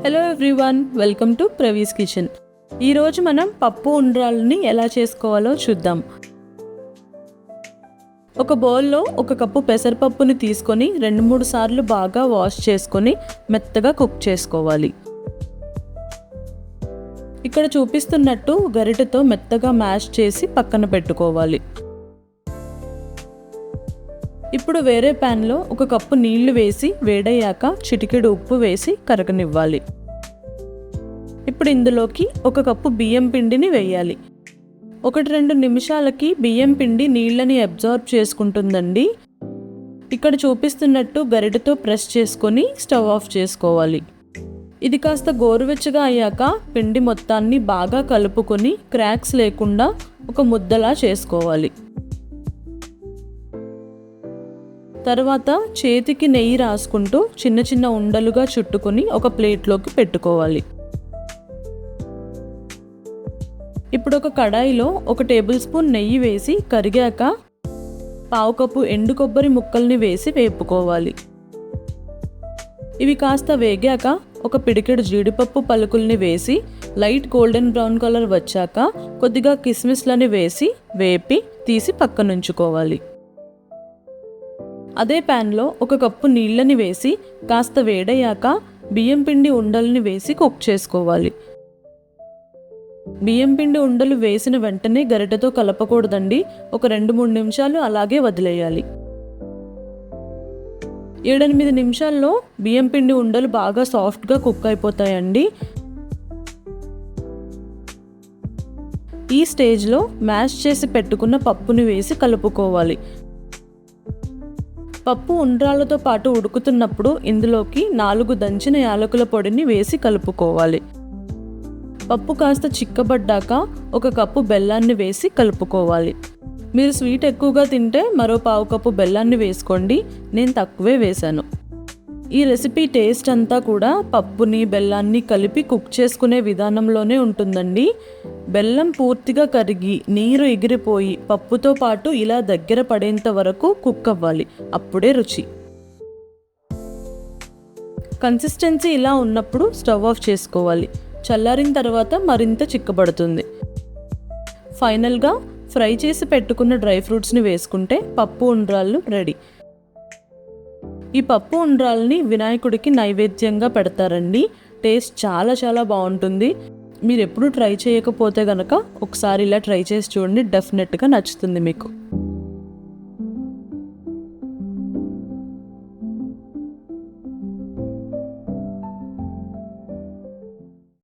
Hello everyone, welcome to ప్రవీస్ kitchen. ఈరోజు మనం పప్పు ఉండ్రాలని ఎలా చేసుకోవాలో చూద్దాం. ఒక బౌల్లో 1 కప్పు పెసరపప్పుని తీసుకొని 2-3 సార్లు బాగా వాష్ చేసుకొని మెత్తగా కుక్ చేసుకోవాలి. ఇక్కడ చూపిస్తున్నట్టు గరిటెతో మెత్తగా మ్యాష్ చేసి పక్కన పెట్టుకోవాలి. ఇప్పుడు వేరే ప్యాన్లో 1 కప్పు నీళ్లు వేసి వేడయ్యాక చిటికెడు ఉప్పు వేసి కరగనివ్వాలి. ఇప్పుడు ఇందులోకి 1 కప్పు బియ్యం పిండిని వేయాలి. 1-2 నిమిషాలకి బియ్యం పిండి నీళ్ళని అబ్జార్బ్ చేసుకుంటుందండి. ఇక్కడ చూపిస్తున్నట్టు గరిటెతో ప్రెస్ చేసుకొని స్టవ్ ఆఫ్ చేసుకోవాలి. ఇది కాస్త గోరువెచ్చగా అయ్యాక పిండి మొత్తాన్ని బాగా కలుపుకొని క్రాక్స్ లేకుండా ఒక ముద్దలా చేసుకోవాలి. తర్వాత చేతికి నెయ్యి రాసుకుంటూ చిన్న చిన్న ఉండలుగా చుట్టుకొని ఒక ప్లేట్లోకి పెట్టుకోవాలి. ఇప్పుడు ఒక కడాయిలో 1 టేబుల్ స్పూన్ నెయ్యి వేసి కరిగాక 1/2 కప్పు ఎండు కొబ్బరి ముక్కల్ని వేసి వేపుకోవాలి. ఇవి కాస్త వేగాక 1 పిడికెడు జీడిపప్పు పలుకుల్ని వేసి లైట్ గోల్డెన్ బ్రౌన్ కలర్ వచ్చాక కొద్దిగా కిస్మిస్లని వేసి వేపి తీసి పక్కనుంచుకోవాలి. అదే ప్యాన్లో 1 కప్పు నీళ్ళని వేసి కాస్త వేడయ్యాక బియ్యం పిండి ఉండల్ని వేసి కుక్ చేసుకోవాలి. బియ్యం పిండి ఉండలు వేసిన వెంటనే గరిటెతో కలపకూడదండి. ఒక 2-3 నిమిషాలు అలాగే వదిలేయాలి. 7-8 నిమిషాల్లో బియ్యం పిండి ఉండలు బాగా సాఫ్ట్గా కుక్ అయిపోతాయండి. ఈ స్టేజ్లో మ్యాష్ చేసి పెట్టుకున్న పప్పుని వేసి కలుపుకోవాలి. పప్పు ఉండ్రాలతో పాటు ఉడుకుతున్నప్పుడు ఇందులోకి 4 దంచిన యాలకుల పొడిని వేసి కలుపుకోవాలి. పప్పు కాస్త చిక్కబడ్డాక 1 కప్పు బెల్లాన్ని వేసి కలుపుకోవాలి. మీరు స్వీట్ ఎక్కువగా తింటే మరో 1/2 కప్పు బెల్లాన్ని వేసుకోండి. నేను తక్కువే వేశాను. ఈ రెసిపీ టేస్ట్ అంతా కూడా పప్పుని బెల్లాన్ని కలిపి కుక్ చేసుకునే విధానంలోనే ఉంటుందండి. బెల్లం పూర్తిగా కరిగి నీరు ఎగిరిపోయి పప్పుతో పాటు ఇలా దగ్గర పడేంత వరకు కుక్ అవ్వాలి. అప్పుడే రుచి. కన్సిస్టెన్సీ ఇలా ఉన్నప్పుడు స్టవ్ ఆఫ్ చేసుకోవాలి. చల్లారిన తర్వాత మరింత చిక్కబడుతుంది. ఫైనల్గా ఫ్రై చేసి పెట్టుకున్న డ్రై ఫ్రూట్స్ని వేసుకుంటే పప్పు ఉండ్రాళ్ళు రెడీ. ఈ పప్పు ఉండ్రాలని వినాయకుడికి నైవేద్యంగా పెడతారండి. టేస్ట్ చాలా చాలా బాగుంటుంది. మీరు ఎప్పుడూ ట్రై చేయకపోతే గనక ఒకసారి ఇలా ట్రై చేసి చూడండి, డెఫినెట్గా నచ్చుతుంది మీకు.